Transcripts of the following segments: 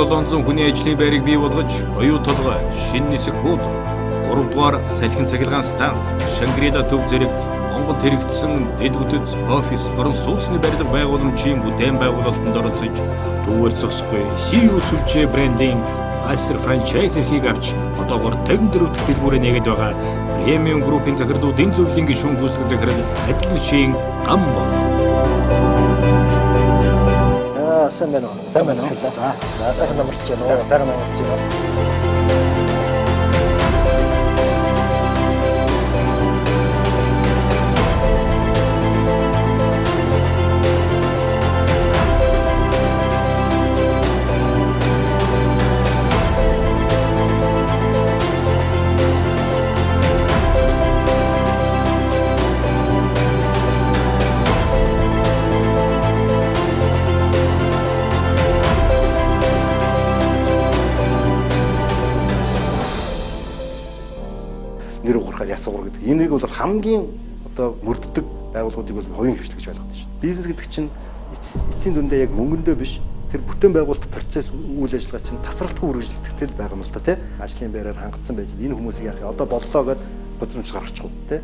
700 хүний ажлын байрыг бий болгож, оюу толгой, шинэ нисэх хүүд, 3 дугаар салхин цахилгаан станц, Шангрила төв зэрэг Монголд хэрэгжсэн дэд бүтц, офис, орон сууцны барилга байгууламжийн бүтээн байгуулалтанд оролцож, дүүгээр зогсохгүй CEO сүлжээ брендинг мастер франчайз эрхийг авч одоогоор 54 дэх дэлгүүрээ нээгээд байгаа премиум группийн захирлуудын зөвлөлийн гишүүн гүйцэтгэх захирал Адил Өшийн гам бол. Сайн байна уу? Сайн байна уу? За сайхан намарч байна уу? Сайхан намарч байна. Нэр уурхаар ясуур гэдэг. Энийг бол хамгийн одоо мөрддөг байгууллагуудыг бол хувийн хвшлэг гэж ойлгоод байна шүү. Бизнес гэдэг чинь эцсийн дүндээ яг мөнгөндөө биш. Тэр бүтээн байгуулалт процесс үйл ажиллагаа чинь тасралтгүй үргэлжлэхдээ байгаа юм л та тий. Ажлын байраар хангацсан байж энэ хүмүүсийг яах вэ? Одоо боллоо гэд гудамж гаргачих уу тий.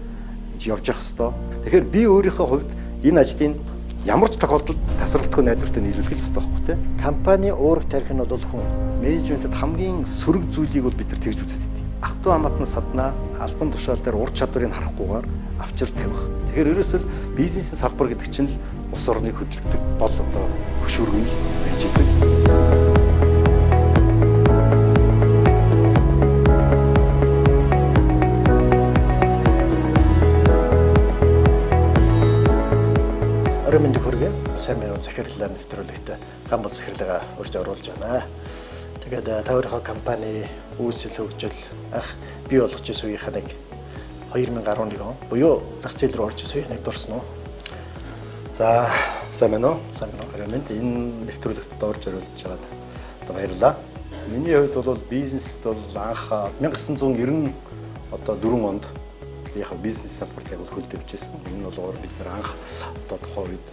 Явж явах хэвээр. Тэгэхээр би өөрийнхөө хувьд энэ ажлыг ямар ч тохиолдолд тасралтгүй найдвартай нийлүүлэх хэрэгтэй байхгүй тий. Компани уурах тарих нь бол хүн менежментэд хамгийн сөрөг зүйлийг бол бид нар тэгж үздэг. Ахтуу амтны садна албан тушаал дээр ур чадварыг харахгүйгээр авчир тавих. Тэгэхээр ерөөсөө бизнесийн салбар гэдэг чинь л улс орныг хөдөлгдөг бол одоо хөшүүргэн л байж идэг. Орой мэнд хүргэе. Сайн мэрээн захирлаа нэвтрүүлэгтээ гам бол захирлагаа урьж оруулж байна. Тэгээд та өөрийнхөө компани үүсэл хөгжил анх бий болгож ирсэн үеийнхээ нэг 2011 он буюу зах зээл рүү орж ирсэн үеийг дурсан уу? За сайн байна уу? Сайн байна уу? Харин энэ нэвтрүүлэгт орж оруулж байгаад одоо баярлалаа. Миний хувьд бол бизнест бол анх 1990 одоо 4 онд яг бизнес салбарт яг хөлдөвж байсан. Энэ бол бид нар анх одоо тухайн үед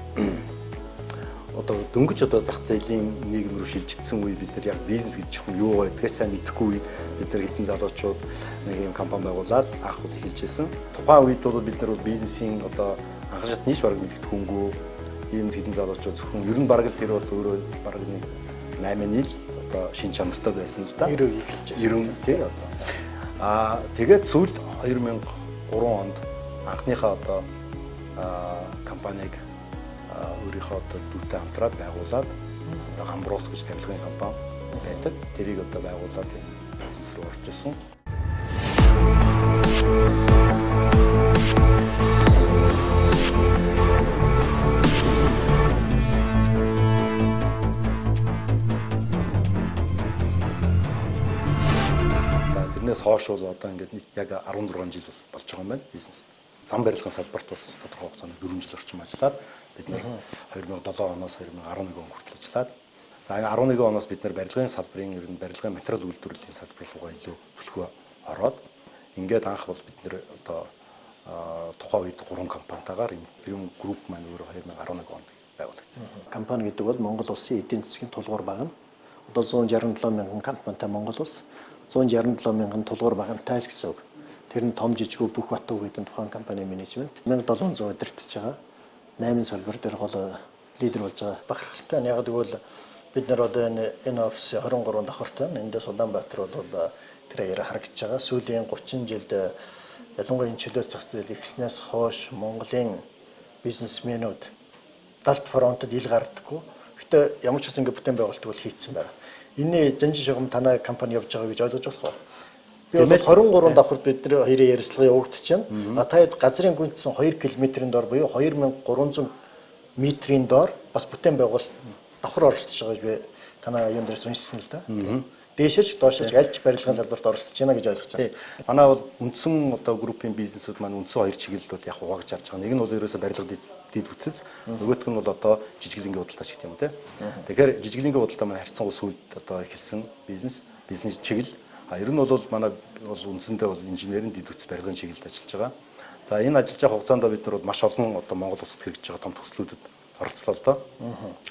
одоо дөнгөж одоо зах зээлийн нийгэм рүү шилжчихсэн үе бид нар яг бизнес гэж юм юу байдгаа сайн мэдэхгүй бид нар хэдэн залуучууд нэг юм компани байгуулад анх үл эхэлжсэн. Тухайн үед бол бид нар бизнесийн одоо анхшат нийш бараг мэддэхгүйнгүү ийм хэдэн залуучууд зөвхөн ер нь бараг л тэр бол өөрөө бараг нэг 8 нийл одоо шин чанартай байсан л да. 90 эхэлжсэн. 90 тий одоо. Тэгээд сүүлд 2003 онд анхныхаа одоо компаниг өөрийнхөө одоо дүүтэй хамтраад байгуулад одоо Гамбрус гэж тавилгын компани байдаг. Тэрийг одоо байгуулад энэ бизнес рүү орж ирсэн. За тэрнээс хойш бол одоо ингээд яг 16 жил болж байгаа юм байна бизнес. Зам барилгын салбарт бас тодорхой хугацаанд 4 жил орчим ажиллаад бид нэр 2007 оноос 2011 он хүртэл ажиллаад за 11 оноос бид нар барилгын салбарын ер нь барилгын материал үйлдвэрлэлийн салбар руугаа илүү төлхөө ороод ингээд анх бол бид нэр одоо тухайн үед 3 компанитайгаар Imperium Group маань өөрөө 2011 онд байгуулагдсан. Компани гэдэг бол Монгол улсын эдийн засгийн тулгуур баг нь одоо 167 мянган компанитай Монгол улс 167 мянган тулгуур багантай л гэсэн үг. Тэр нь том жижигүү бүх батуу гэдэг тухайн компани менежмент 1700 удирдах байгаа. 8 салбар дээр гол лидер болж байгаа. Бахархалтай нь яг тэгвэл бид нар одоо энэ офис 23 давхартай. Эндээс Улаанбаатар бол тэр яриа харагдаж байгаа. Сүүлийн 30 жилд ялангуяа энэ чөлөөт зах зээл ихснээс хойш Монголын бизнесмэнүүд далд фронтод ил гардаггүй. Гэтэ ямар ч үс ингэ бүтээн байгуулалт бол хийцэн байна. Энэ жанжин шугам танай компани явж байгаа гэж ойлгож болох уу? Би бол 23 давхарт бид нар хоёрын ярилцлага явагдчихна. Та хэд газрын гүнзсэн 2 км-ийн дор буюу 2300 м-ийн дор бас бүтээн байгуулалт давхар оролцож байгаа гэж би танай юм дээрс уншсан л да. Дээшээч доошооч аль ч барилгын салбарт оролцож байна гэж ойлгож байна. Манай бол үндсэн одоо группийн бизнесүүд маань үндсэн 2 чиглэлд бол яг хувааж харж байгаа. Нэг нь бол ерөөсө барилга дэд бүтц, нөгөөх нь бол одоо жижиглэнгийн худалдаач гэх юм те. Тэгэхээр жижиглэнгийн худалдаа маань харьцангуй сүүлд одоо эхэлсэн бизнес чиглэл. Ер нь бол манай бол үндсэндээ бол инженерийн дэд бүтц барилгын чиглэлд ажиллаж байгаа. За энэ ажиллаж байгаа хугацаанд бид нар бол маш олон одоо Монгол улсад хэрэгжиж байгаа том төслүүдэд оролцлоо л доо.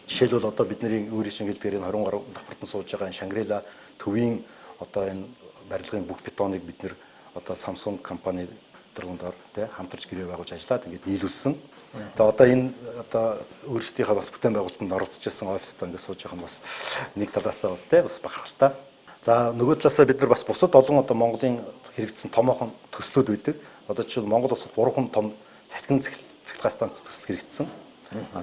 Жишээлбэл одоо бидний өөрийн шинэ хэлдгээр энэ 20 гаруй давхартан сууж байгаа энэ Шангрила төвийн одоо энэ барилгын бүх бетоныг бид нэр одоо Samsung компани дөрвөндор тий хамтарч гэрээ байгуулж ажиллаад ингээд нийлүүлсэн. Тэгээ одоо энэ одоо өөрсдийнхээ бас бүтээн байгуулалтанд оролцож байсан оффистаа ингээд сууж байгаа нь бас нэг талаасаа бас тий бас бахархалтай. За нөгөө талаасаа бид нар бас бусад олон одоо Монголын хэрэгжсэн томоохон төслүүд үүдэг. Одоо жишээл Монгол улсад 3 том салхин цахилгаан станц төсөл хэрэгжсэн.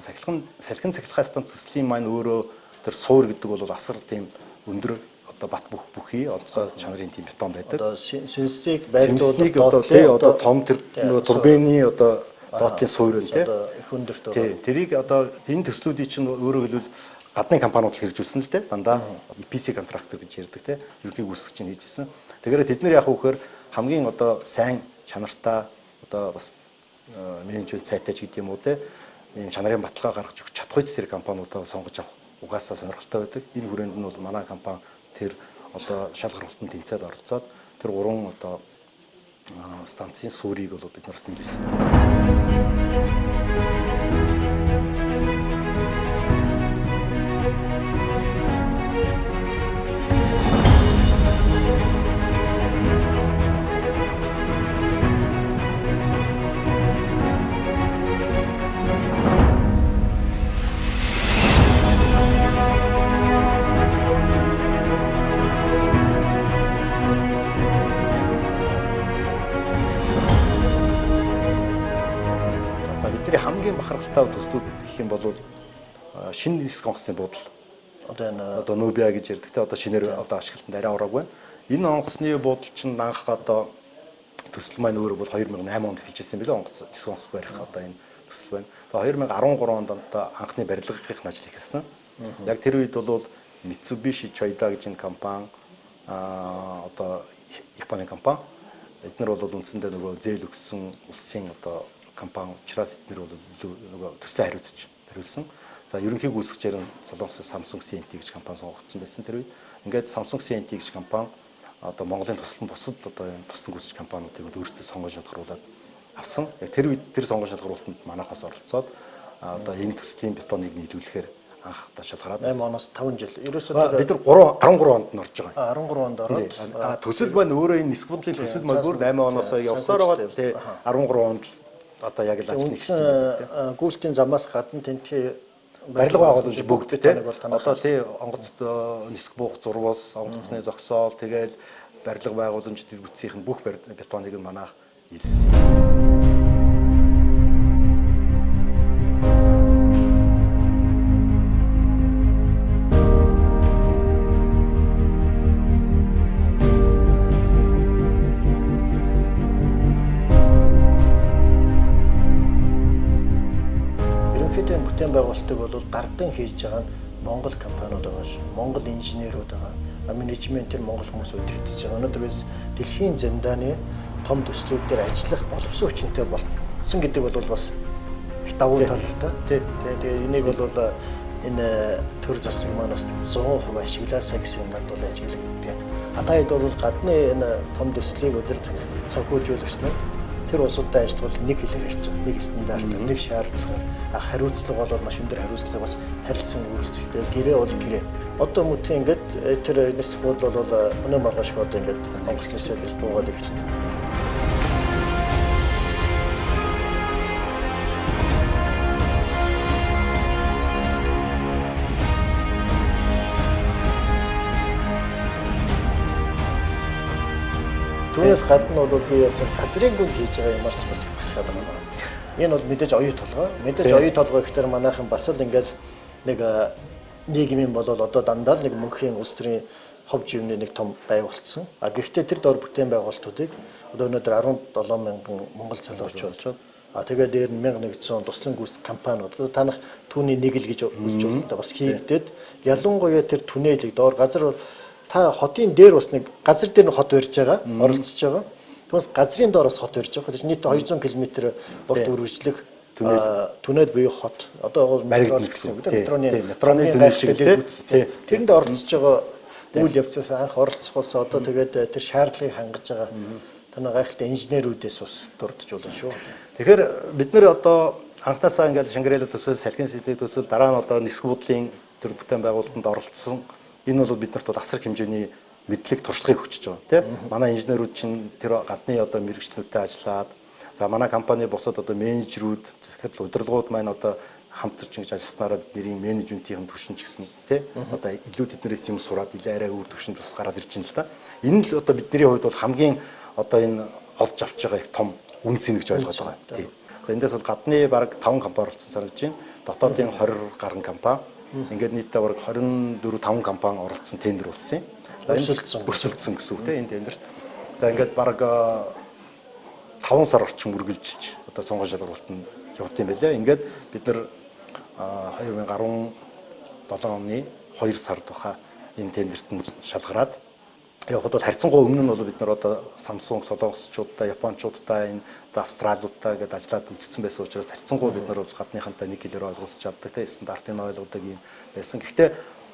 Салхин цахилгаан станц төслийн маань өөрөө тэр суур гэдэг бол асар тийм өндөр одоо бат бүхий онцгой чанарын тийм бетон байдаг. Одоо синсник байрлуулалт одоо тий одоо том тэр турбины одоо доотын суур нь тий их өндөрт байгаа. Тий тэрийг одоо энэ төслүүдийн чинь өөрөөр хэлбэл гадны компаниуд хэрэгжүүлсэн л дээ. Дандаа EPC контрактор гэж ярьдаг тий. Ерөнхий гүйцэтгэгч нь хийжсэн. Тэгэхээр тэд нар яг үхээр хамгийн одоо сайн чанартай одоо бас менежмент сайтай ч гэдэг юм уу тий. Ийм чанарын баталгаа гаргаж өгч чадахгүй зэрэг компаниудаа сонгож авах угаасаа сонирхолтой байдаг. Энэ хүрээнд нь бол манай компани тэр одоо шал гаргалтанд тэнцээд оролцоод тэр 3 одоо станцын суурийг бол бид нарс нийлүүлсэн. За бидний хамгийн бахархалтай төслүүд гэх юм бол шинэ нисэх онгоцны буудал. Одоо Nubia гэж ярьдаг те одоо шинээр одоо ашиглалтанд арай ороогүй. Энэ онгоцны буудал чинь анх одоо төсөл маань өөрөө бол 2008 онд эхэлжсэн билээ онгоц нисэх онгоц барих одоо энэ төсөл байна. Тэгээ 2013 онд одоо анхны барилгын ажил эхэлсэн. Яг тэр үед бол Mitsubishi Choida гэж энэ компани одоо Японы компани эдгээр бол үндсэндээ нөгөө зээл өгсөн улсын одоо компани учраас эдгээр бол нөгөө төслөө хариуцсан. За ерөнхий гүйцэтгчээр нь Солонгосын Samsung C&T гэж компани сонгогдсон байсан тэр үед. Ингээд Samsung C&T гэж компани одоо Монголын туслан бусад одоо энэ туслан гүйцэтгэгч компаниудыг өөрсдөө сонгож шалгаруулад авсан. Яг тэр үед тэр сонгож шалгаруулалтанд манайхаас оролцоод одоо энэ төслийн бетоныг нийлүүлэхээр анх та шалгараад 8 оноос 5 жил. Ерөөсөө бид нар 13 онд нь орж байгаа. 13 онд ороод төсөл маань өөрөө энэ нисэх бодлын төсөл маань бүр 8 оноос явсаар байгаа. Тэгээ 13 онд одоо яг л ажил нэгсэн. Гүйлтийн замаас гадна тэнхи барилга байгуулж бүгд тий. Одоо тий онгоцд нисэх буух зурвас, онгоцны зогсоол тэгээд барилга байгууламж бүтцийнх нь бүх бетоныг нь манайх нийлсэн. Бүтээн байгуулалтыг бол гардан хийж байгаа нь Монгол компаниуд байгаа ш. Монгол инженерүүд байгаа. Менежментээр Монгол хүмүүс удирдах байгаа. Өнөөдөр biz дэлхийн зэндааны том төслүүд дээр ажиллах боловсон хүчинтэй болсон гэдэг бол бас их давуу тал л та. Тэгээ энийг бол энэ төр засаг маань бас 100% ашиглаасаа гэсэн юмнад бол ажиглагддаг. Атайд бол гадны энэ том төслийг өдөрт санхүүжүүлэгч нар тэр улсуудтай ажиллавал нэг хэлээр ярьж байгаа. Нэг стандарт, нэг шаардлагаар хариуцлага бол маш өндөр хариуцлага бас харилцан үйлчлэгтэй. Гэрээ бол гэрээ. Одоо мөтгөө ингээд тэр нис буудал бол өнөө маргааш одоо ингээд Монголчнээсээ буугаад эхэлнэ. Түүнээс гадна бол би бас газрын гүнд хийж байгаа юмар ч бас харахад байгаа. Энэ бол мэдээж оюу толгой. Мэдээж оюу толгой гэхээр манайхан бас л ингээл нэг нийгмийн бол одоо дандаа л нэг мөнхийн улс төрийн хов живний нэг том байгуулсан. Гэхдээ тэр дор бүтээн байгуулалтуудыг одоо өнөөдөр 17 мянган монгол залууч болж тэгээд дээр нь 1100 туслан гүйс компаниуд одоо танах түүний нэг л гэж үзэж байна. Бас хийгдээд ялангуяа тэр түнэлийг доор газар та хотын дээр бас нэг газар дээр нь хот барьж байгаа, оролцож байгаа. Түүнээс газрын доороос хот барьж байгаа. Нийт 200 км урд үргэлжлэх түнэл буюу хот. Одоо метро гэсэн үг. Метроны түнэл шиг тийм. Тэрэнд оролцож байгаа үйл явцаас анх оролцохоос одоо тэгээд тэр шаардлагыг хангаж байгаа танаа гайхалтай инженерүүдээс бас дурдж болно шүү. Тэгэхээр бид нэр одоо анхнаасаа ингээд Шангрила төсөл, салхин сэдвийн төсөл, дараа нь одоо нисэх буудлын төр бүтээн байгуулалтанд оролцсон. Энэ бол биднэрт бол асар их хэмжээний мэдлэг туршлагыг өгч байгаа тийм. Манай инженерүүд чинь тэр гадны одоо мэрэгчлүүдтэй ажиллаад, за манай компани босоод одоо менежерүүд, захирал удирдлагууд маань одоо хамтарч ингэж ажилласнараа бидний менежментийн түвшин ч гэсэн тий одоо илүү тэднээс юм сураад илүү арай өөр түвшинд бас гараад ирж байна л да. Энэ л одоо бидний хувьд бол хамгийн одоо энэ олж авч байгаа их том үнц гэж ойлгож байгаа. Тий. За эндээс бол гадны бараг 5 компани оролцсон санагдаж байна. Дотоодын 20 гаруй компани. Ингээд нийтдээ бараг 24 5 компани оролцсон тендер болсон юм. Өрсөлдсөн гэсэн үг тийм энэ тендерт. За ингээд бараг 5 сар орчим үргэлжилж одоо сонгуульд шалгуултанд явт юм байлаа. Ингээд бид нар 2017 оны 2 сард баха энэ тендерт шалгараад явхад бол харьцангуй өмнө нь бол бид нар одоо Samsung, Солонгосчуудтай, Японочдтай, энэ Австралиудтай гэдээ ажиллаад үзсэн байсан учраас харьцангуй бид нар бол гадныхантай нэг хэлээр ойлгуулж чаддаг тийм стандартын ойлгодог юм байсан. Гэхдээ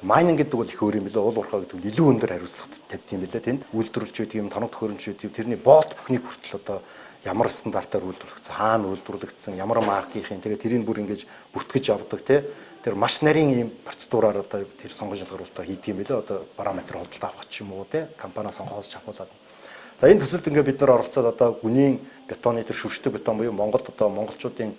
майнинг гэдэг бол их өөр юм билээ. Уул уурхай гэдэг нь илүү өндөр хариуцлага тавьд юм билээ. Тэнд үйлдвэрлэж байдаг юм, тоног төхөөрөмж байдаг юм. Тэрний болт бүхнийг хүртэл одоо ямар стандартаар үйлдвэрлэгдсэн, хаана үйлдвэрлэгдсэн, ямар маркийн, тэгээ тэрийг бүр ингэж бүртгэж авдаг тийм. Тэр маш нарийн ийм процедураар одоо тэр сонгон шалгаруулалтаа хийдэг юм билээ. Одоо параметр худалдаа авах ч юм уу тийм компаниа сонгохоос чахуулаад. За энэ төсөлд ингээ бид нар оролцоод одоо гүнийн бетоны тэр шүрштэй бетон буюу Монголд одоо монголчуудын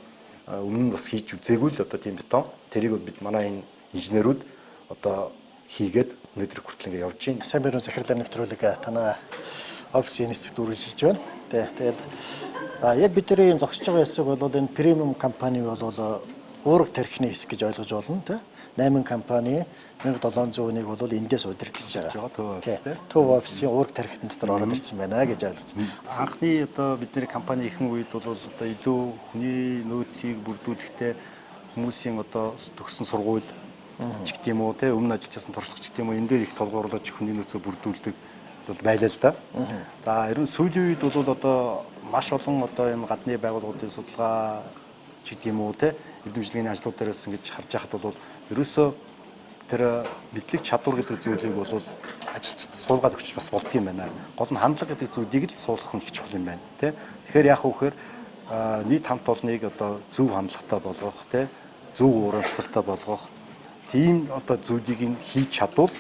өмнө нь бас хийж үзээгүй л одоо тийм бетон. Тэрийг бид манай энэ инженерүүд одоо хийгээд өнөөдөр хүртэл ингээ явж байна. Сайн байрны захирлаар нэвтрүүлэг танаа офисын нисэд үргэлжилж байна. Тэгээд яг бидний зогсож байгаа хэсэг бол энэ премиум компани бол уурга тархины хэсэг гэж ойлгож болно тийм. 8 компани 1700-ыг бол эндээс удирдах байгаа. Төв офисын уурга тархитын дотор ороод ирсэн байна гэж ойлгож байна. Анхны одоо бидний компани ихэнх үед бол одоо илүү хүний нөөцийг бүрдүүлэхдээ хүмүүсийн одоо төгссөн сургууль ч гэдэг юм уу те өмнө ажиллаж байсан туршлага ч гэдэг юм уу энэ дээр их толгуурлаж хүний нөөцөө бүрдүүлдэг бол байлаа л да. За ерөн сүүлийн үед бол одоо маш олон одоо энэ гадны байгууллагуудын судалгаа ч гэдэг юм уу те эдэмжлэгийн ажлууд дээрээс ингэж харж байхад бол ерөөсөө тэр мэдлэг чадвар гэдэг зүйлийг бол ажилчид суулгаад өгч бас болдго юм байна. Гол нь хандлага гэдэг зүйлийг л суулгах нь их чухал юм байна те. Тэгэхээр яах вэ гэхээр нийт хамт олныг одоо зөв хандлагатай болгох те зөв урамшлагатай болгох тийм одоо зүйлийг хийж чадвал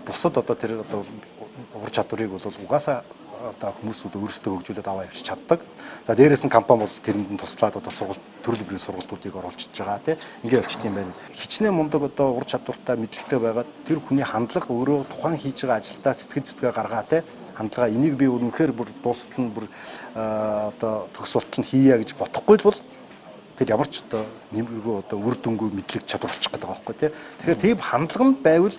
бусад одоо тэр одоо ур чадварыг бол угаасаа одоо хүмүүс өөрсдөө хөгжүүлээд аваа явчих чаддаг. За дээрээс нь компани бол тэрэнд нь туслаад одоо сургалт төрөл бүрийн сургалтуудыг оруулж байгаа тийм ингээ явчихт юм байна. Хичнээн мундаг одоо ур чадвартай мэдлэгтэй байгаад тэр хүний хандлага өөрөө тухайн хийж байгаа ажилдаа сэтгэл зүтгээ гаргаа тийм хандлага энийг би үнэхээр бүр дуустал нь бүр одоо төгс болтол нь хийя гэж бодохгүй бол тэр ямар ч одоо нэмэргүй одоо үр дүнгүй мэдлэг чадвар болчих гэдэг байгаа байхгүй тийм. Тэгэхээр тийм хандлага нь байвал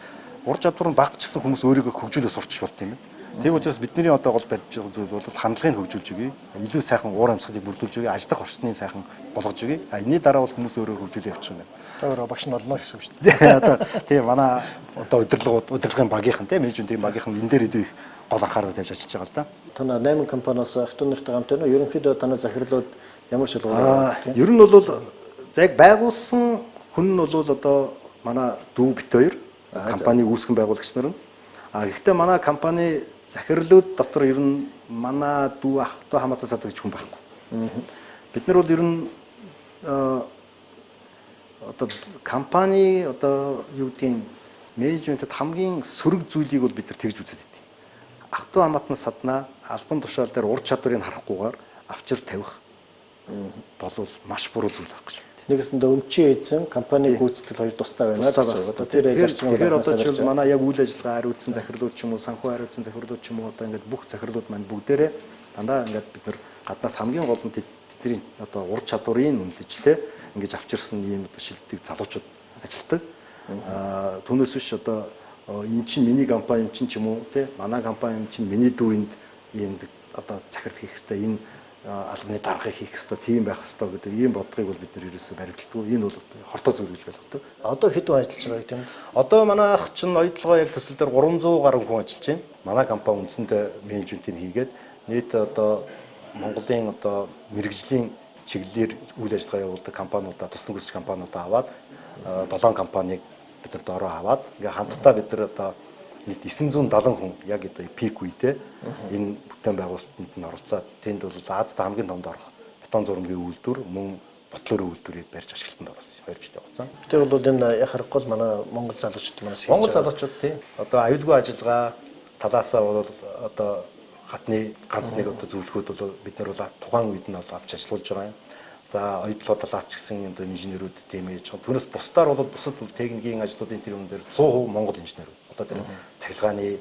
ур чадвар нь багчсан хүмүүс өөрийгөө хөгжүүлээ сурч болт юм байна. Тийм учраас бидний одоо гол барьж байгаа зүйл бол хандлагыг хөгжүүлж өгье. Илүү сайхан уур амьсгалыг бүрдүүлж өгье. Ажиллах орчныг сайхан болгож өгье. Энэний дараа бол хүмүүс өөрөө хөгжүүлээ явчих юм байна. Өөр багш нь олно гэсэн үг шүү дээ. Одоо тийм манай одоо удирдлагын багийнхан тийм менежментийн багийнхан энэ дээр илүү их гол анхаарал тавьж ажиллаж байгаа л да. Танаа 8 компаниос ахтун нартай хамт байна уу? Ерөнхийдөө танаа захирлууд ямар шалгуур байна? Ер нь бол за яг байгуулсан хүн нь бол одоо манай дүү бит хоёр компани үүсгэн байгуулагч нар нь. Гэхдээ манай компани захирлууд дотор ер нь манай дүү ахтай хамаатан садаг гэж хүн байхгүй. Бид нар бол ер нь одоо компани одоо юу гэдгийг менежментэд хамгийн сөрөг зүйлийг бол бид нар тэгж үзээд байт. Ахтай хамаатан саднаа албан тушаал дээр ур чадварыг харахгүйгээр авчир тавих болов маш буруу зүйл байхгүй шүү. Нэгэсэндээ өмчийн эзэн компани гүйцэтгэл хоёр тустай байна гэсэн үг. Тэгэхээр одоо жишээл манай яг үйл ажиллагаа хариуцсан захирлууд ч юм уу, санхүү хариуцсан захирлууд ч юм уу одоо ингээд бүх захирлууд маань бүгдээрээ дандаа ингээд бид нар гаднаас хамгийн гол нь тэдний одоо ур чадварыг үнэлж те ингээд авчирсан ийм одоо шилдэг залуучууд ажилтдаг. Түүнээс биш одоо эн чинь миний компани чинь ч юм уу те манай компани чинь миний дүүнд ийм одоо захирал хийх хэрэгтэй энэ албаны даргыг хийх хэрэгтэй, тийм байх хэрэгтэй гэдэг ийм бодлогыг бол бид нэр ерөөсөөр баримталдаг. Энэ бол хортой зүйл гэж ойлгодог. Одоо хэд хүн ажиллаж байгааг тийм. Одоо манай ах чинь ноёдлогоо яг төсөл дээр 300 гаруй хүн ажиллаж байна. Манай компани үндсэндээ менежментийг хийгээд нийт одоо Монголын одоо мэрэгжлийн чиглэлээр үйл ажиллагаа явуулдаг компаниудаа, тусдан гүйцэтгэх компаниудаа аваад 7 компанийг бид нар доороо аваад ингээ хамтдаа бид нар одоо нийт 970 хүн яг одоо пик үедээ энэ бүтээн байгуулалтанд нь оролцоод тэнд бол Азад хамгийн томд орох бетон зурмгийн үйлдвэр мөн ботлоор үйлдвэрийг барьж ашиглалтанд оруулсан 2 жилийн хугацаанд. Тэр бол энэ яхахгүй манай Монгол залуучууд манаас Монгол залуучууд тийм одоо аюулгүй ажиллагаа талаасаа бол одоо хатны ганц нэг одоо зөвлөгөөд бол бид нар бол тухайн үед нь бол авч ажиллаж байгаа юм. За оюутлоо талаас ч гэсэн одоо инженерүүд тийм ээж байгаа. Түүнээс бусдаар бол бусад техникийн ажлуудын тэр юм дээр 100% Монгол инженерүүд. Одоо тэр цахилгааны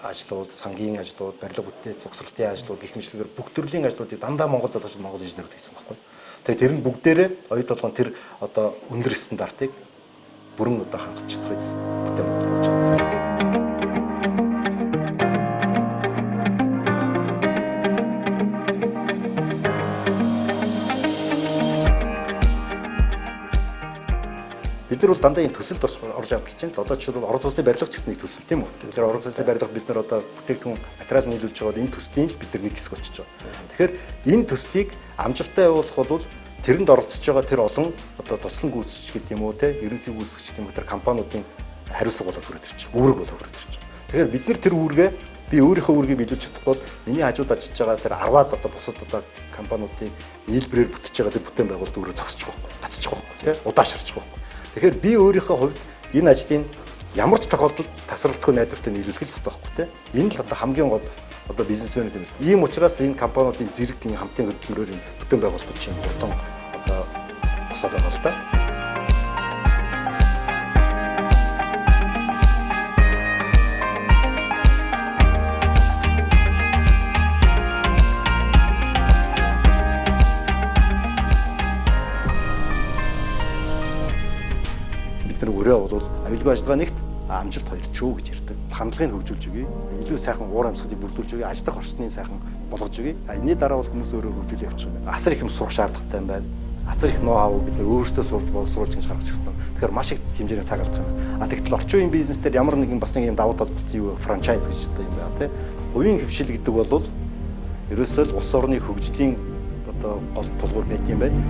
ажлууд, сангийн ажлууд, барилга бүтээц, угсралтын ажлууд гэх мэтлэгээр бүх төрлийн ажлуудыг дандаа Монгол залуучууд Монгол инженерүүд хийсэн байхгүй. Тэгээ тэр нь бүгдээрээ оюут толгойн тэр одоо өндөр стандартыг бүрэн одоо хангаж чадах биз бүтээн болж чадсан. Бид нар бол дандаа ийм төсөлд орж явж байна. Одоо жишээлбэл орон зайсны барилга ч гэсэн нэг төсөл тийм үү? Тэгэхээр орон зайсны барилга бид нар одоо бүтээгдэхүүн материал нийлүүлж байгаа бол энэ төслийн л бид нар нэг хэсэг болчихж байгаа. Тэгэхээр энэ төслийг амжилттай явуулах бол тэрэнд оролцож байгаа тэр олон одоо туслан гүйцэтгэгч гэдэг юм уу те ерөнхий гүйцэтгэгч гэдэг юм уу тэр компаниудын хариуцлага болоод хүрээд ирж байгаа. Үүрэг болоод хүрээд ирж байгаа. Тэгэхээр бид нар тэр үүргээ би өөрийнхөө үүргийг биелүүлж чадахгүй бол миний хажууд ажиллаж байгаа тэр 10-аад одоо бусад одоо компаниудын нийлбэрээр бүтэж байгаа тэр бүтээн байгуулалт өөрөө зогсчих واخхой. Гацчих واخхой те удаашрчих واخхой. Тэгэхээр би өөрийнхөө хувьд энэ ажлын ямар ч тохиолдолд тасралтгүй найдвартай нийлүүлэх л хэрэгтэй байхгүй тийм. Энэ л одоо хамгийн гол одоо бизнесмэнүүд юм. Ийм учраас энэ компаниудын зэрэг хамтын хөтөлбөрөөр энэ бүтээн байгуулалтууд чинь хурдан одоо босоод байгаа л да. Өрөө бол аюулгүй ажиллагаа нэгт амжилт хоёрч шүү гэж ярьдаг. Хандлагыг хөгжүүлж өгье. Илүү сайхан уур амьсгалыг бүрдүүлж өгье. Ажлах орчныг сайхан болгож өгье. Энэний дараа бол хүмүүс өөрөө хөгжүүлээ явчих юм байна. Асар их юм сурах шаардлагатай юм байна. Асар их ноу-хау бид нар өөрсдөө сурж боловсруулж гэж гаргаж ирсэн. Тэгэхээр маш их хэмжээний цаг алдах юм байна. Тэгтэл орчин үеийн бизнес дээр ямар нэгэн бас нэг юм давуу тал болсон юу франчайз гэж одоо юм байна тийм. Хувийн хөвшил гэдэг бол ерөөсөө л улс орны хөгжлийн одоо гол тулгуур байт юм байна.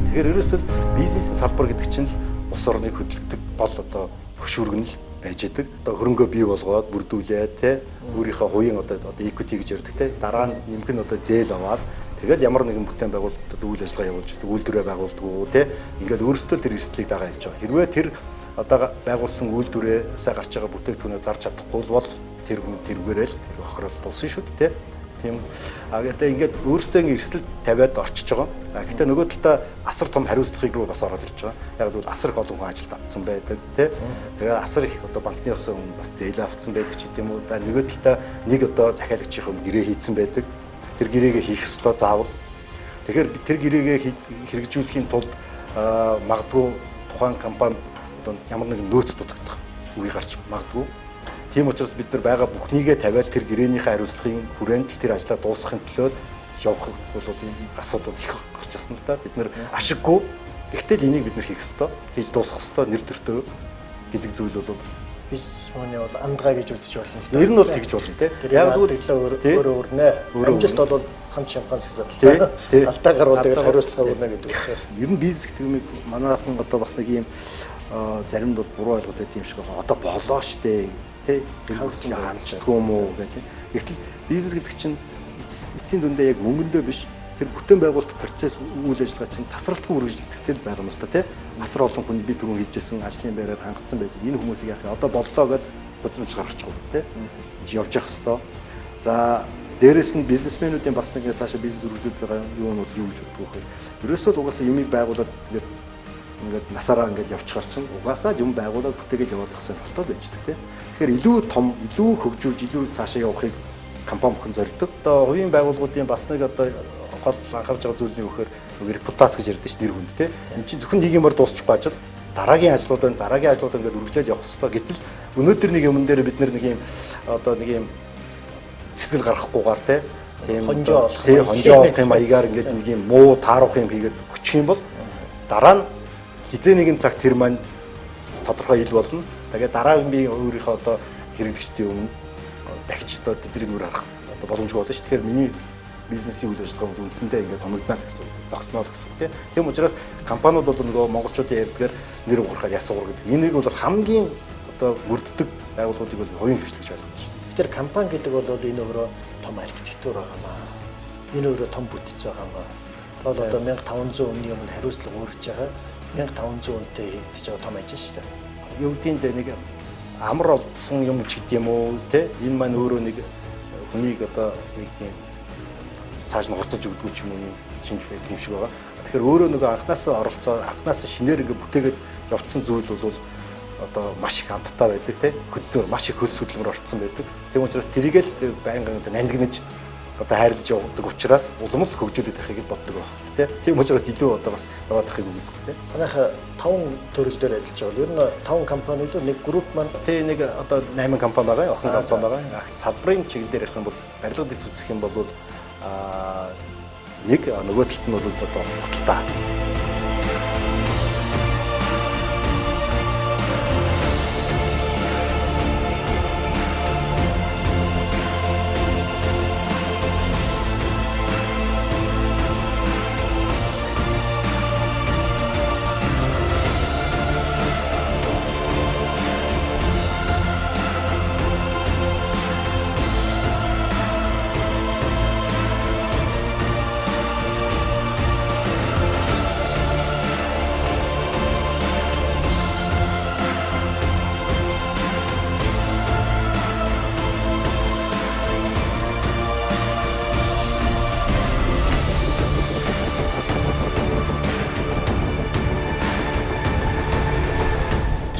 Тэгэхээр ерөөсөө бизнесийн салбар гэдэг чинь улс орныг хөдөлгдөг гол одоо хөшүүргэн л байж идэг. Одоо хөрөнгөө бий болгоод бүрдүүлээд те өөрийнхөө хувийн одоо equity гэж ярьдаг те дараа нь нэмэх нь одоо зээл аваад тэгэл ямар нэгэн бүтээн байгуулалтад үйл ажиллагаа явуулж идэг, үйлдвэрээ байгуулдаг те ингээд өөрсдөө тэр эрсдлийг дагаа явж байгаа. Хэрвээ тэр одоо байгуулсан үйлдвэрээ гарч байгаа бүтээгдэхүүнээ зарж чадахгүй бол тэр хүн тэргээрэл тэр охирол дуусна шүү дээ те. Тийм. Гэхдээ ингээд өөрсдөө эрсдэл тавиад орчиж байгаа. Гэхдээ нөгөө талдаа асар том хариуцлагыг руу бас ороод ирж байгаа. Яг бол асар их олон хүн ажилд авсан байдаг, тий. Тэгээ асар их одоо банкны өсөн хүн бас зээл авсан байдаг ч гэдэм үү. Нөгөө талдаа нэг одоо захиалагчийн гэрээ хийцэн байдаг. Тэр гэрээгээ хийх ёстой заавал. Тэгэхээр тэр гэрээгээ хэрэгжүүлэхийн тулд магадгүй тухайн компани одоо ямар нэгэн нөөц дутагдах үе гарч магадгүй. Тийм учраас бид нар байгаа бүхнийгээ тавиад тэр гэрээнийхээ хариуцлагын хүрээнд тэр ажлаа дуусгахын төлөө явах бол энэ асуудлууд их гарч ирсэн л да. Бид нар ашиггүй. Гэхдээ энийг бид нар хийх ёстой. Хийж дуусгах ёстой нэр төртөө гэдэг зүйл бол бизнес мөний бол андгаа гэж үзэж болно л да. Ер нь бол тэгж болно тий. Яг өөрөө өрнө. Амжилт бол хамт шампанс задал. Алдаа гаруудыг хариуцлага өрнө гэдэг учраас. Ер нь бизнес гэдэг юм манайхан одоо бас нэг юм заримд бол буруу ойлголт байт юм шиг байна. Одоо болоо штэ. Хандчихгүй юм уу гэх тийм. Гэвтэл бизнес гэдэг чинь эцсийн дүндээ яг мөнгөндөө биш тэр бүтээн байгуулалт процесс үйл ажиллагаа чинь тасралтгүй үргэлжлэхдээ байгаа юм л та тийм. Асар олон хүн би түрүүн хэлжсэн ажлын байраар хангацсан байж энэ хүмүүсийг яах вэ? Одоо боллоо гэд буцамж гаргачихгүй тийм. Явж явах хэвээр. За дээрэс нь бизнесмэнүүдийн бас нэг цаашаа бизнес үргэлжлүүлж байгаа юунууд юу гэж боддог вэ? Ерөөсөө л угаасаа юмыг байгуулад ингээд насаараа ингээд явчихар чинь угаасаа юм байгуулаад бүтээгээд яваад тахсан тохиолдол байждаг тийм. Тэгэхээр илүү том, илүү хөгжүүлж, илүү цаашаа явахыг компани бүхэн зорддог. Одоо хувийн байгууллагуудын бас нэг одоо гол анхаарч байгаа зүйл нь юу гэхээр репутац гэж ярьдэн ш нэр хүнд тийм. Энд чинь зөвхөн нэг юмар дуусчихгүй ажил дараагийн ажлуудаа ингээд үргэлжлээд явах хэрэгтэй. Гэтэл өнөөдөр нэг юмн дээр бид нэг юм одоо нэг юм сэтгэл гаргахгүйгээр тийм хонжоо олох юм аягаар ингээд нэг юм муу таарах юм хийгээд өччих юм бол дараа нь хизээ нэгэн цаг тэр маань тодорхой ил болно. Тэгээд дараагийн би өөрийнхөө одоо хэрэглэгчдийн өмнө дахиж одоо тэдний нүр харах одоо боломжгүй болно ш. Тэгэхээр миний бизнесийн үйл ажиллагаа үндсэндээ ингээд томогдно гэсэн үг. Зогсноо л гэсэн үг тийм. Учраас компаниуд бол нөгөө монголчуудын ярьдгаар нэр уурахаар ясуур гэдэг. Энийг бол хамгийн одоо мөрддөг байгууллагуудыг бол хувийн хвшлэг гэж ойлгож байна. Тэр компани гэдэг бол энэ өөрөө том архитектур байгаамаа. энэ өөрөө том бүтц байгаа маа. Тэгвэл одоо 1500 өдрийн өмнө хариуцлага өргөж байгаа 1500 үнэтэй хийгдэж байгаа том ажил шүү дээ. Юу гэдгийг нэг амар олдсон юм ч гэдэм үү те энэ маань өөрөө нэг хүнийг одоо нэг тийм цааш нь хурцаж өгдөг ч юм уу юм шинж байдаг юм шиг байгаа. Тэгэхээр өөрөө нөгөө анханасаа оролцоо анханасаа шинээр ингээ бүтээгээд явцсан зүйл бол одоо маш их амттай байдаг те хөдөлмөр маш их хөлс хөдөлмөр орцсон байдаг. Тийм учраас тэрийг л байнгын нандинаж одоо хайрлаж явдаг учраас улам л хөгжүүлээд байхыг боддог байх те. Тийм учраас илүү одоо бас яваад байхыг үгүйсэх те. Танайха 5 төрөл дээр ажиллаж байгаа. Ер нь 5 компани л нэг групп маань тий нэг одоо 8 компани байгаа, охин компани байгаа. Салбарын чиглэл дээр ярих юм бол барилгад их үзэх юм бол нэг нөгөө талд нь бол одоо баталтай.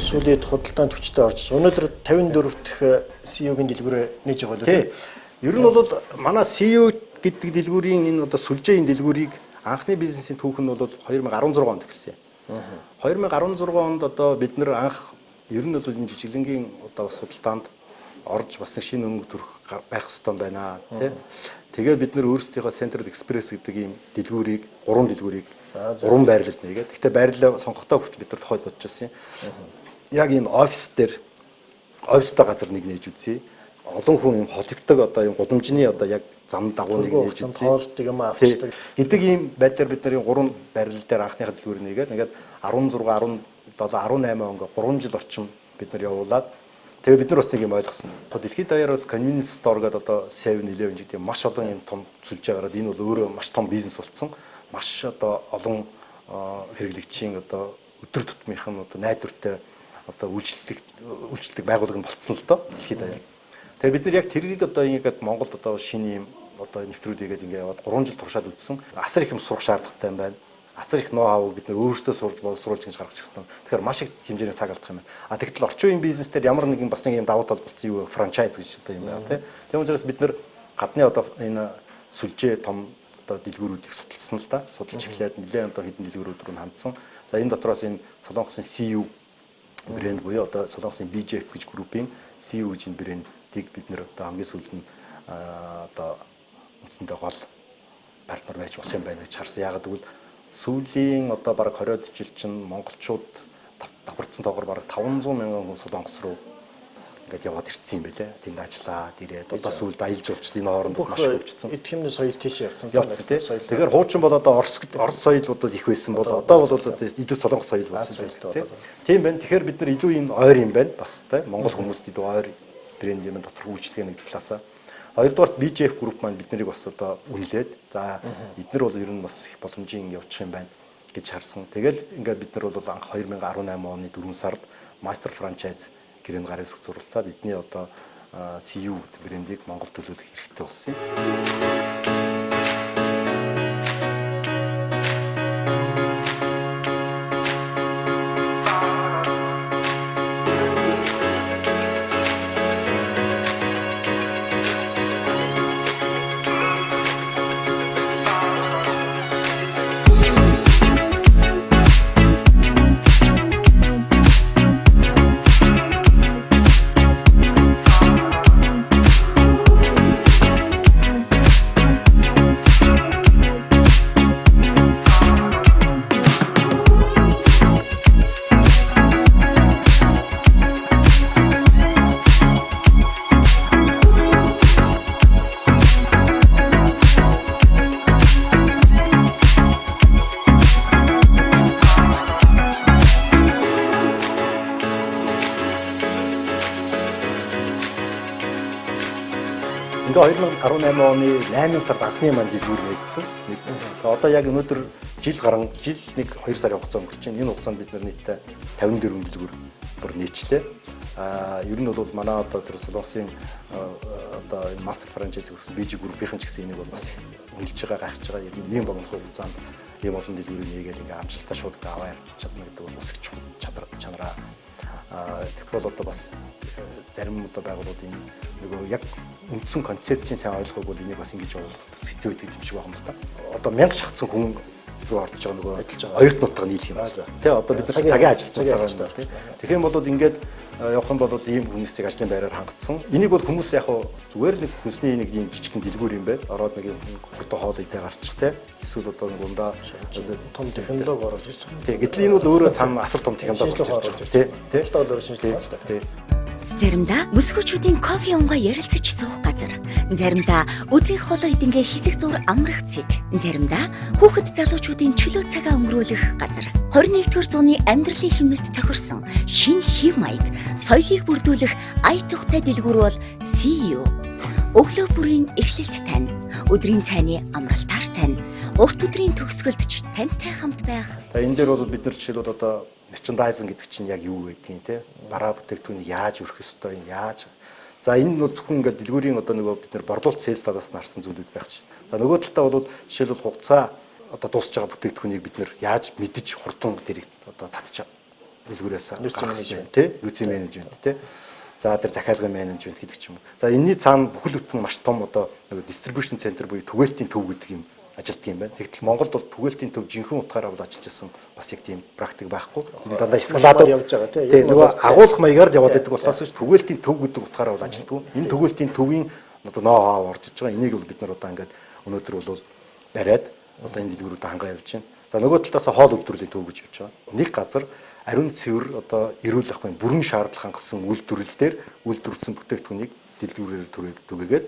сүүлийн худалдаанд хүчтэй орж өнөөдөр 54 дахь CEO-гийн дэлгүүрээ нээж байгаа лээ. Ер нь бол манай CEO гэдэг дэлгүүрийн энэ одоо сүлжээний дэлгүүрийг анхны бизнесийн түүх нь бол 2016 онд эхэлсэн. 2016 онд одоо бид нэр анх ер нь бол энэ жижиглэнгийн одоо бас худалдаанд орж бас нэг шинэ өнгө төрөх байх ёстой байна тий. Тэгээ бид нэр өөрсдийнхөө Central Express гэдэг ийм дэлгүүрийг 3 дэлгүүрийг 3 байрлалд нэгээд. Гэхдээ байрлал сонгохдоо хүртэл бид нар тохиод бодож байсан юм. Яг ийм офис дээр офистай газар нэг нээж үзье. Олон хүн ийм холигдог одоо ийм гудамжны одоо яг зам дагуу нэг нээж үзье. Хоолдог юм авчдаг. Гэдэг ийм байдлаар бид нарын 3 байрлал дээр анхныхаа дэлгүүр нэгээд 16, 17, 18 он 3 жил орчим бид нар явуулаад тэгээ бид нар бас нэг юм ойлгосон. Дэлхийд даяар бол convenience store гэдэг одоо 7-Eleven гэдэг маш олон юм том сүлжээ гараад энэ бол өөрөө маш том бизнес болсон. Маш одоо олон хэрэглэгчийн одоо өдөр тутмынхан одоо найдвартай одоо үйлчлдэг байгууллага болцсон л доо дэлхийд даяар. Тэгээ бид нар яг тэрийг одоо ингээд Монголд одоо шинэ юм одоо нэвтрүүлгээд ингээд яваад 3 жил туршаад үзсэн. Асар их юм сурах шаардлагатай юм байна. Асар их ноу-хау бид нар өөрсдөө сурж боловсруулж гэж гаргаж ирсэн. Тэгэхээр маш их хэмжээний цаг алдах юм байна. Тэгтэл орчин үеийн бизнес дээр ямар нэгэн бас нэг юм давуу тал болсон юу франчайз гэж одоо юм байна тийм. Тийм учраас бид нар гадны одоо энэ сүлжээ том одоо дэлгүүрүүдийг судалсан л да. Судалж эхлээд нэлээд одоо хэдэн дэлгүүрүүд рүү хандсан. За энэ дотроос энэ Солонгосын CU брэнд буюу одоо Солонгосын BJF гэж группийн CU гэж энэ брэндийг бид нэр одоо хамгийн сүүлд нь одоо үндсэндээ гол партнер байж болох юм байна гэж харсан. Яагаад гэвэл сүүлийн одоо бараг 20-од жил чинь монголчууд давхарцсан тоогоор бараг 500 мянган хүн Солонгос руу ингээд яваад ирсэн юм байлээ. Тэнд ажиллаад ирээд одоо сүүлд аялал жуулчлалын хооронд маш хөгжсөн. Эд хэмнээ соёл тийш явсан. Тэгэхээр хуучин бол одоо Орос соёлуудад их байсан бол одоо бол илүү Солонгос соёл болсон тийм байна. Тэгэхээр бид нар илүү энэ ойр юм байна бас тийм Монгол хүмүүст илүү ойр брэнд юм дотор үйлчлэгээ нэг талаасаа. Хоёрдугаар BJF групп маань бид нарыг бас одоо үнэлээд за эдгээр бол ер нь бас их боломжийн явчих юм байна гэж харсан. Тэгэл ингээд бид нар бол анх 2018 оны 4 сард Master Franchise гэрээнд гар хэсэг зуралцаад эдний одоо CU брэндийг Монгол төлөөлөх хэрэгтэй болсон юм. одоо 2018 оны 8 сард анхны манд дэлгүүр нэгдсэн. Одоо яг өнөөдөр жил нэг 2 сарын хугацаа өнгөрч байна. Энэ хугацаанд бид нийтдээ 54 дэлгүүр бүр нийтлээ. Ер нь бол манай одоо тэр Солонгосын одоо энэ мастер франчайз гэсэн BG группийн ч гэсэн энийг бол бас үнэлж байгаа гайхаж байгаа. Ер нь ийм богино хугацаанд ийм олон дэлгүүрийг нээгээд ингээ амжилттай шууд аваа явж чадна гэдэг бол бас их чухал чанараа. Тэгвэл одоо бас зарим одоо байгууллагууд энэ нөгөө яг үндсэн концепцийн сайн ойлгох бол энийг бас ингэж ойлгох хэцүү байдаг юм шиг байна л да. Одоо 1000 шахацсан хүн руу орж байгаа нөгөө оюут нутаг нийлэх юм. Тэ одоо бид нар цагийн ажилтнууд байгаа юм байна тийм. Тэгэх юм бол ингээд явах юм бол ийм хүмүүсийг ажлын байраар хангацсан. Энийг бол хүмүүс яг зүгээр нэг хүнсний нэг ийм жижигхэн дэлгүүр юм байна. Ороод нэг хурдан хоол идэ гарчих те. Эсвэл одоо нэг ундаа том технологи оруулж ирж байгаа. Тийм. Гэтэл энэ бол өөрөө цаана асар том технологи оруулж ирж байгаа. Тий. Өөрөөр шинжилгээ. Тий. Заримдаа өсгөөчүүдийн кофе унгаа ярилцаж суух газар. Заримдаа өдрийн хоолой идэнгээ хэсэг зур амрах цэг. Заримдаа хүүхэд залуучуудын чөлөө цагаа өнгөрүүлэх газар. 21-р зууны амьдралын хэмнэлд тохирсон шинэ хэв маяг, соёлыг бүрдүүлэх ая тухтай дэлгүүр бол CEO. Өглөө бүрийн эхлэлт тань, өдрийн цайны амралтаар тань, урт өдрийн төгсгөлд ч тантай хамт байх. За энэ дээр бол бид нар жишээлбэл одоо merchandising гэдэг чинь яг юу гэдгийг те бараа бүтээгдэхүүнийг яаж өрөх ёстой юм яаж. За энэ зөвхөн ингээд дэлгүүрийн одоо нөгөө бид нар борлуулалт sales талаас нь харсан зүйлүүд байх чинь. За нөгөө талдаа бол жишээлбэл хугацаа одоо дуусж байгаа бүтээгдэхүүнийг бид нар яаж мэдэж хурдан тэрийг одоо татчих дэлгүүрээс гаргах юм те юуцын менежмент те. За тэр захиалгын менежмент гэдэг ч юм уу. За энэний цаана бүхэл бүтэн маш том одоо нөгөө distribution center буюу түгээлтийн төв гэдэг юм ажилтдаг юм байна. Тэгтэл Монголд бол түгээлтийн төв жинхэнэ утгаараа бол ажиллаж байсан бас яг тийм практик байхгүй. Энэ дандаа эскалатор явж байгаа тийм нөгөө агуулгах маягаар яваад байдаг болохоос түгээлтийн төв гэдэг утгаараа бол ажилладаг. Энэ түгээлтийн төвийн одоо ноу-хау орж иж байгаа. Энийг бол бид нар одоо ингээд өнөөдөр бол бариад одоо энэ дэлгүүрүүдэд хангаа явж байна. За нөгөө талаас хоол үйлдвэрлэлийн төв гэж явж байгаа. Нэг газар ариун цэвэр одоо эрүүл ахуйн бүрэн шаардлага хангасан үйлдвэрлэл дээр үйлдвэрлэсэн бүтээгдэхүүнийг дэлгүүрээр түгээгээд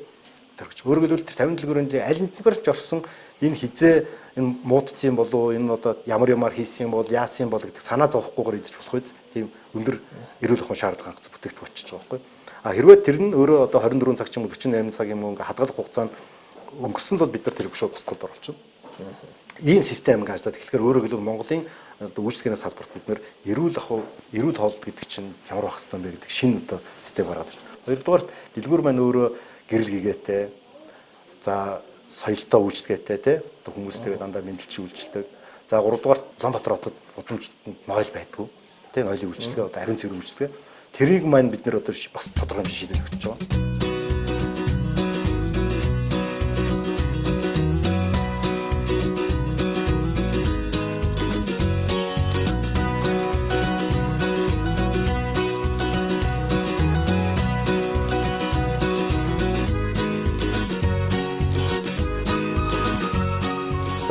төрөгч. Өөрөөр хэлбэл 50 дэлгүүрийн аль нэгнээр ч орсон энэ хизээ энэ муудсан болов энэ одоо ямар хийсэн бол яасан бол гэдэг санаа зовхгүйгээр идэж болох үз. Тийм өндөр эрүүл ахуйн шаардлага хангасан бүтээгдэхүүн очиж байгаа байхгүй. Хэрвээ тэр нь өөрөө одоо 24 цаг ч юм уу 48 цаг юм уу ингээ хадгалах хугацаанд өнгөрсөн бол бид нар тэр шууд бусдад оруулж байна. Ийм систем ингээ ажиллаад тэгэхээр өөрөөр хэлбэл Монголын одоо үйлчлэгийн салбарт бид нар эрүүл хоолт гэдэг чинь ямар байх хэвээр бэ гэдэг шинэ одоо систем гараад байна. Хоёрдугаарт дэлгүүр маань өөрөө гэрэл гээтэй. За соёлтой үйлчлэгээтэй тий хүмүүстэйгээ дандаа мэдлэлч үйлчлдэг. За гуравдугаарт Улаанбаатар хотод гудамжинд нойл байдгүй. Тий нойлын үйлчлэгээ одоо ариун цэвэр үйлчлэгээ. Тэрийг маань бид нэр одоо бас тодорхой хэмжээ шийдэж өгч байгаа.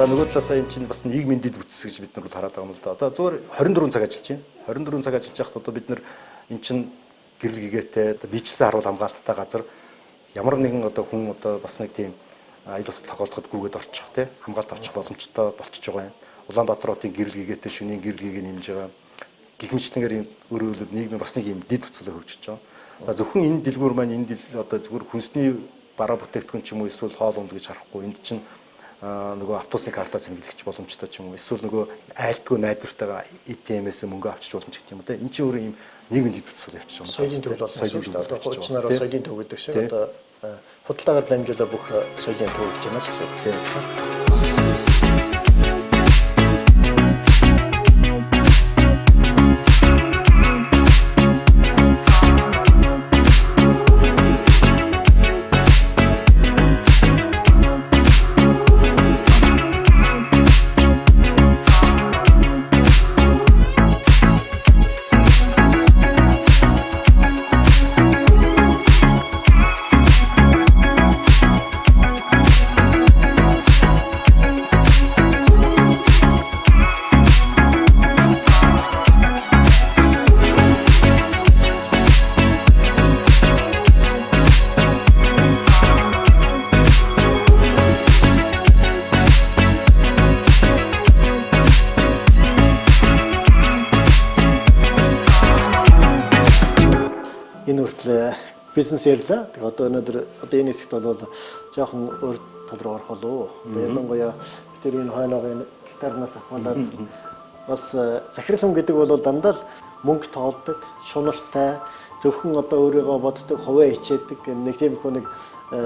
За нөгөө талаас энэ чинь бас нийгмийн дэд үтс гэж бид нар бол хараад байгаа юм л да. Одоо зөвхөн 24 цаг ажиллаж байна. 24 цаг ажиллаж байхад одоо бид нар энэ чинь гэрэл гээтэй одоо бичсэн харуул хамгаалттай газар ямар нэгэн одоо хүн одоо бас нэг тийм аюул бас тохиолдоход гүгээд орчих тий хамгаалт авчих боломжтой болчихж байгаа юм. Улаанбаатар хотын гэрэл гээтэй шөнийн гэрэл гээгээ нэмж байгаа. Гэх мэтлэнгээр энэ өөрөөр нийгмийн бас нэг юм дэд үтсэлээ хөгжиж байгаа. За зөвхөн энэ дэлгүүр маань энэ одоо зөвхөн хүнсний бараа бүтээгдэхүүн ч юм уу эсвэл хоол унд гэж харахгүй энд чинь нөгөө автобусны картаа зэмлэгч боломжтой ч юм уу эсвэл нөгөө айлтгүй найдвартайгаа ATM-ээс мөнгө авчиж болно ч гэх юм уу те энэ чинь өөрөө юм нийгмийн дэд үтсэл явчих юм. Соёлын төв бол соёлын төв одоо хуучнаар соёлын төв гэдэг шиг одоо худалдаагаар дамжуулаад бүх соёлын төв гэж байна л гэсэн. Энэ хүртэл бизнес ярьлаа. Тэгээ одоо өнөөдөр одоо энэ хэсэгт бол жоохон өөр тал руу орох болов. Тэгээ ялангуяа тэр энэ хойногийн гитарнаас ахуулаад бас захирал хүн гэдэг бол дандаа л мөнгө тоолдог, шуналтай, зөвхөн одоо өөрийгөө боддог, хувиа хичээдэг нэг тиймэрхүү нэг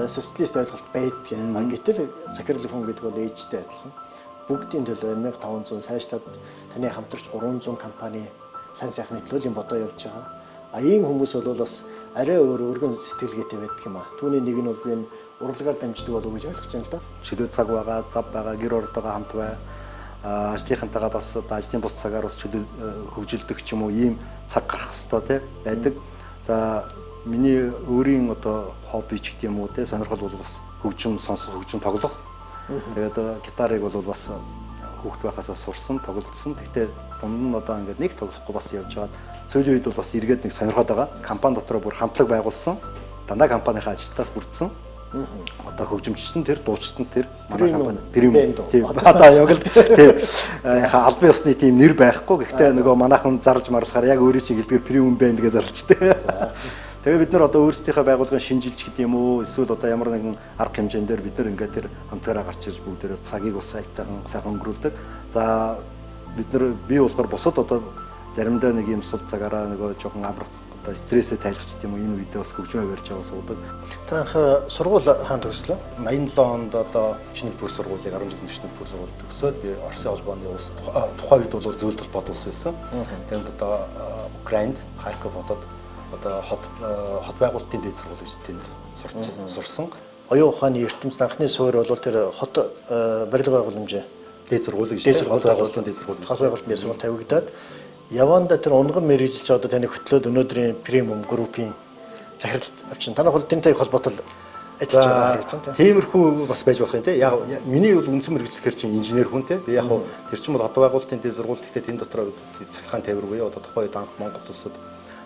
социалист ойлголт байдаг. Гэтэл захирал хүн гэдэг бол ээжтэй адилхан. Бүгдийн төлөө 1500 сайжлаад таны хамтарч 300 компани сайн сайхны төлөө бодоо явж байгаа. Ийм хүмүүс бол бас арай өөр өргөн сэтгэлгээтэй байдаг юм а. Түүний нэг нь бол би энэ урлагаар дамждаг болов уу гэж ойлгож байна л да. Чөлөө цаг байгаа, зав байгаа, гэр ордогоо хамт бай. Ажлынхантайгаа бас одоо ажлын бус цагаар бас чөлөө хөгжилдэг ч юм уу ийм цаг гарах хэвээр байдаг. За миний өөрийн одоо хобби ч гэдэг юм уу те сонирхол бол бас хөгжим сонсох, хөгжим тоглох. Тэгээд гитарыг бол бас хүүхд байхасаа сурсан, тоглолцсон. Гэхдээ дунд нь одоо ингээд нэг тоглохгүй бас явж байгаа. Сүүлийн үед бол бас эргээд нэг сонирхоод байгаа. Компани дотроо бүр хамтлаг байгуулсан. Дандаа компанийн ажилтнаас бүрдсэн. Одоо хөгжимчтэн тэр, дуучтан тэр манай компани премиум. Тийм. Одоо яг л тийм. Албан ёсны тийм нэр байхгүй. Гэхдээ нөгөө манайхан зарж марлахаар яг өөрийн чинь хэлдгээр премиум бэнд гэж зарлжтэй. Тэгээ бид нар одоо өөрсдийнхөө байгууллагын шинжилж гэдэг юм уу эсвэл одоо ямар нэгэн арга хэмжээндээр бид нар ингээд тэр хамтаараа гарч ирж бүгдээрээ цагийг бас сайхан өнгөрүүлдэг. За бид нар би болохоор бусад одоо заримдаа нэг юм сул цагаараа нөгөө жоохон амрах одоо стрессээ тайлах гэдэг юм уу энэ үедээ бас хөгжмөө барьж аваа суудаг. Та анх сургууль хаан төгслөө? 87 онд одоо шинэ төр сургуулийг 10 жилийн шинэ төр сургууль төгсөөд би Оросын холбооны улс тухайн үед бол зөвлөлт холбоот улс байсан. Тэгээд одоо Украинд Харьков хотод одоо хот байгуулалтын дээд сургууль гэж тэнд сурсан. Оюун ухааны ертөнцийн анхны суурь бол тэр хот барилга байгууламжийн дээд сургууль гэж хот байгуулалтын дээд сургууль. Хот байгуулалтын сургууль тавигдаад яванда тэр унган мэрэгжилч одоо таны хөтлөөд өнөөдрийн премиум группийн захирал авчин. Танах бол тэнтэй холбоотой ажиллаж байгаа гэж байна. Тиймэрхүү бас байж болох юм те. Яг миний бол үндсэн мэрэгчлэхэр чинь инженер хүн те. Би яг хуу тэр чинь бол хот байгуулалтын дээд сургууль гэхдээ тэнд дотроо цахилгаан тээвэр буюу одоо тухайн үед анх Монгол улсад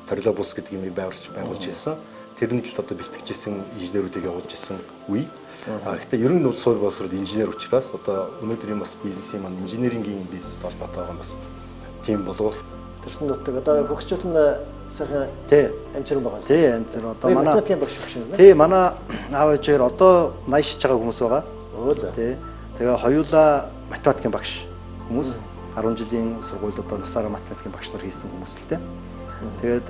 Торило бус гэдэг юм байгуулж ирсэн. Тэрэнд л одоо бэлтгэжсэн инженерүүдийг явуулж ирсэн үе. Гэхдээ ер нь бол суурь боловсрол инженер учраас одоо өнөөдрийн бас бизнесийн маань инженерингийн бизнестэй холбоотой байгаа бас тийм болов. Тэрсэн дотор одоо хөгжчүүд нь сайхан амжилт байгаа. Тий, амжилт. Одоо манай математикийн багш биш үү? Тий, манай аав ээжээр одоо 80 шиж байгаа хүмүүс байгаа. Өө за. Тий. Тэгээ хоёулаа математикийн багш хүмүүс 10 жилийн сургууль одоо насаараа математикийн багш нар хийсэн хүмүүс л тий. Тэгээд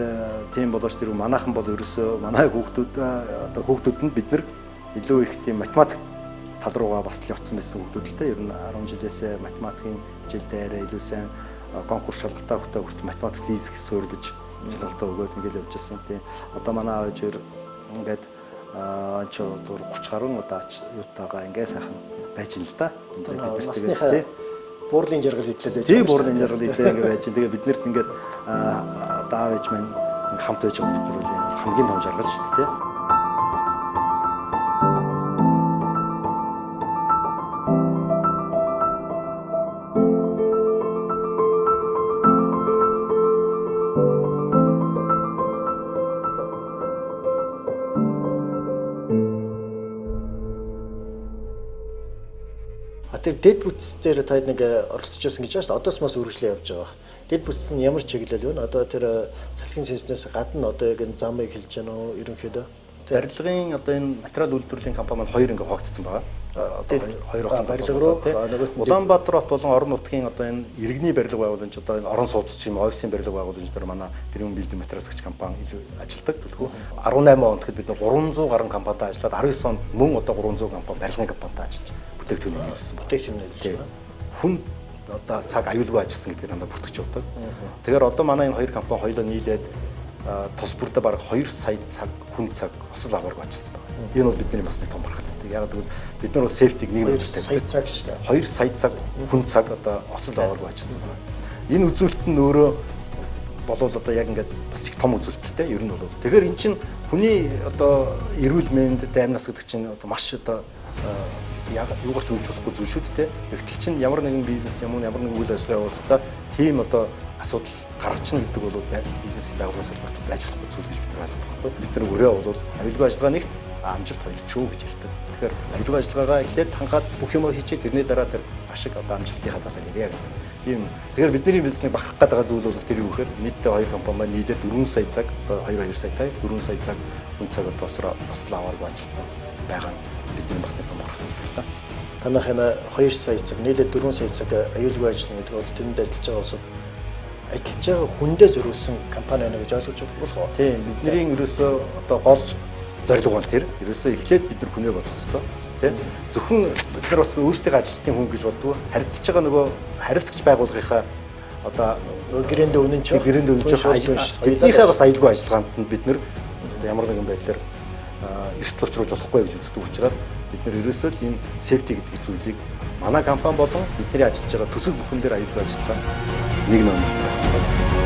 тийм болооч тэр манайхан бол ерөөсөө манай хүүхдүүд одоо хүүхдүүдэнд бид нар илүү их тийм математик тал руугаа бас л явцсан байсан хүүхдүүд л дээ. Ер нь 10 жилээсээ математикийн хичээлдээ арай илүү сайн конкурс шалгалтаа өгтөө хүртэл математик, физик суурьдаж шалгалтаа өгөөд ингээл явж байсан. Тийм. Одоо манай аав ээжээр ингээд ч 30 гаруй удаа юутаага ингээ сайхан байж ин л да. Насныхаа буурлын жаргал идлээ. Тийм буурлын жаргал идлээ ингээ байж. Тэгээ бид нарт ингээд аав ээж маань хамт байж байгаа бид нар хамгийн том жаргал шүү дээ. Тэр дэд бүтц дээр та нэг оролцож байсан гэж байна шүү дээ. Одоос бас үргэлжлээ явж байгаа. Дэд бүтц нь ямар чиглэл вэ? Одоо тэр салхин сэснээс гадна одоо яг энэ замыг хэлж байна уу? Ерөнхийдөө барилгын одоо энэ материал үйлдвэрлэлийн компани маань хоёр ингээ хуваагдсан байгаа. Одоо хоёр барилга руу Улаанбаатар хот болон орон нутгийн одоо энэ иргэний барилга байгууламж одоо энэ орон сууц ч юм офисын барилга байгууламж дээр манай Премиум Билдинг Материалс гэж компани ажилладаг төлхөө 18 онд бид нар 300 гаруй компанитай ажиллаад 19 онд мөн одоо 300 компани барилгын компанитай ажиллаж бүтээгдэхүүн хийсэн. Бүтээгдэхүүн хийсэн. Хүн одоо цаг аюулгүй ажилласан гэдгийг дандаа бүртгэж явдаг. Тэгэхээр одоо манай энэ хоёр компани хоёулаа нийлээд тус бүрдээ бараг 2 сая цаг хүн цаг осол авааргүй ажилласан байна. Энэ бол бидний бас нэг том бархал. Яг гэвэл бид нар бол сефтиг нэг нь сая цаг шүү дээ. 2 сая цаг хүн цаг одоо осол авааргүй ажилласан байна. Энэ үзүүлэлт нь өөрөө болов одоо яг ингээд бас их том үзүүлэлттэй ер нь бол. Тэгэхээр эн чинь хүний одоо эрүүл мэнд даймнаас гэдэг чинь одоо маш одоо яг юугаар ч үйлч болохгүй зүйл шүү дээ. Тэгтэл чинь ямар нэгэн бизнес ямар нэгэн үйл ажиллагаа явуулахдаа тийм одоо асуудал гаргачна гэдэг бол бизнесийн байгууллагын салбарт байж болохгүй зүйл гэж бид нар ойлгох байхгүй. Бид нар өрөө бол аюулгүй ажиллагаа нэгт амжилт хоёрчөө гэж ярьдаг. Тэгэхээр аюулгүй ажиллагаагаа эхлээд хангаад бүх юм хийчээ тэрний дараа тэр ашиг одоо амжилтынхаа талаар яриа гэдэг. ийм тэгэхээр бидний бизнесийг бахархах гэдэг зүйл бол тэр юу гэхээр нийтдээ хоёр компани маань нийлээд 4 сая цаг одоо 2 сая таа 4 сая цаг хүн цаг одоо бас авааргүй ажилласан байгаа нь бидний бас нэг том бахархах юм л та. Танах энэ 2 сая цаг нийлээд 4 сая цаг аюулгүй ажиллана гэдэг бол тэнд ажиллаж байгаа улсууд ажиллаж байгаа хүндээ зориулсан компани байна гэж ойлгож болох уу? Тийм бидний ерөөсөө одоо гол зорилго бол тэр ерөөсөө эхлээд бид нар хүнээ бодох хэрэгтэй тийм зөвхөн бид нар бас өөрсдөө ажилтны хүн гэж боддог харилцаж байгаа нөгөө харилцагч байгууллагынхаа одоо гэрээндээ үнэн ч тэднийхээ бас аюулгүй ажиллагаанд нь бид нар ямар нэгэн байдлаар эрсдэл учруулж болохгүй гэж үздэг учраас бид нар ерөөсөө л энэ safety гэдэг зүйлийг манай компани болон бидний ажиллаж байгаа төсөл бүхэн дээр аюулгүй ажиллагаа нэг номж байх хэрэгтэй.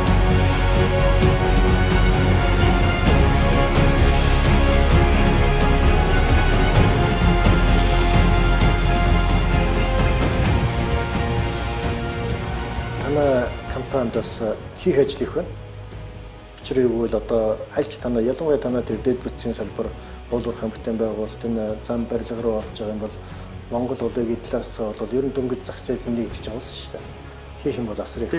Танай компанид бас хийх ажил их байна. Учир нь юу вэ? Одоо альч танай ялангуяа танай тэр дэд бүтцийн салбар уулуурхайн бүтээн байгуулалт энэ зам барилга руу орж байгаа юм бол Монгол улсын талаас бол ер нь дөнгөж зах зээл нэгдэж байгаа шүү дээ. Хийх юм бол асар их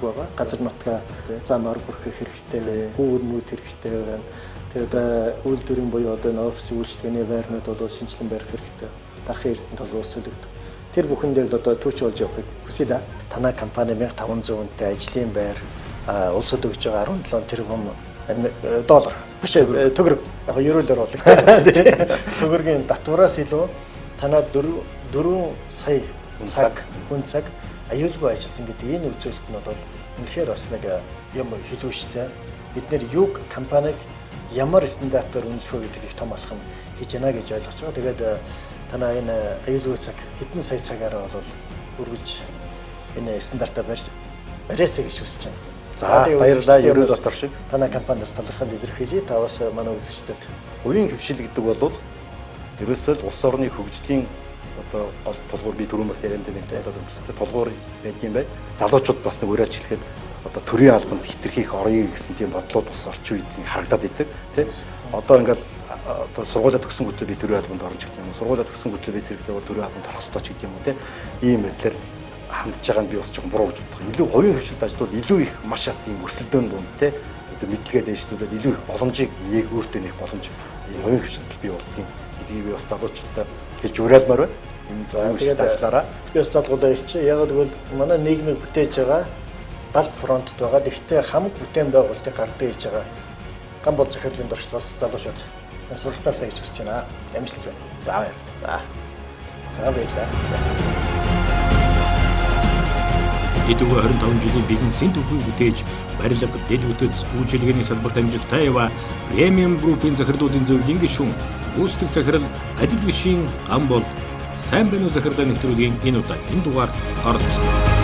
байгаа. Газар нутгаа зам ор бүрхэх хэрэгтэй, гүүрнүүд хэрэгтэй байгаа. Тэгээд үйлдвэрийн буюу одоо энэ офис үйлчлэгээний байрнууд бол шинжилэн барих хэрэгтэй. Дарахын эрдэнэт бол уусалгад. Тэр бүхэн дээр л одоо түүч болж явахыг хүсье да. Танай компани 1500 хүнтэй ажлын байр улсад өгж байгаа 17 тэрбум доллар биш төгрөг яг ерөөлөөр бол төгрөгийн татвараас илүү танаа 4 сая цаг хүн цаг аюулгүй ажилласан гэдэг энэ үзүүлэлт нь бол үнэхээр бас нэг юм хэлвэ штэ. Бид нэр юг компаниг ямар стандартаар үнэлэх вэ гэдэг их том алхам хийж яана гэж ойлгож байгаа. Тэгээд танаа энэ аюулгүй цаг хэдэн сая цагаараа бол үргэлж энэ стандартаа барьяасаа гэж хүсэж байна. За баярлалаа ерөө дотор шиг. Танай компаниас таларханд илэрхийлье. Та бас манай үзэгчдэд. Өрийн хөвшил гэдэг бол ерөөсөө л улс орны хөгжлийн одоо гол тулгуур би түрүүн бас ярианд нэг бодоод өнгөрсөд тулгуур байдсан бай. Залуучууд бас нэг өөрөө ажиллахад одоо төрийн албанд хитрхийх орё гэсэн тийм бодлууд бас орчин үед харагдаад идэг тийм. Одоо ингээл одоо сургуулаа төгссөн хөтлөө би төрийн албанд орж гэх юм уу. Сургуулаа төгссөн хөтлөө би зэрэгтэй бол төрийн албанд орох ёстой ч гэдэг юм уу тийм. Ийм байдлаар хандж байгаа нь би бас жоохон буруу гэж боддог. Илүү хувийн хөвшилд ажиллавал илүү их маш тийм өрсөлдөөн дунд те одоо мэдлэгээ дэвшүүлээд илүү их боломжийг нэг өөртөө нэх боломж энэ хувийн хөвшилд бий болдгийг гэдгийг би бас залуучуудаа хэлж уриалмаар байна. Тэгээд ажиллаараа би бас залгуулаа хэлчихье. Яг гэвэл манай нийгмийг бүтээж байгаа балт фронтд байгаа. Гэхдээ хамаг бүтээн байгуулалтыг гардаг хийж байгаа ган бол захирлын дорчд бас залуучууд суралцаасаа гэж хүсэж байна. Амжилт. За баярлалаа. Эдгээр 25 жилийн бизнесийн төвийг бүтээж барилга, дэд бүтц, үйлчилгээний салбарт амжилттай яваа премиум группийн захирлуудын зөвлөлийн гишүүн гүйцэтгэх захирал Адил Бишийн ган бол сайн байна уу захирлаа нэвтрүүлгийн энэ удаагийн дугаард оролцсон.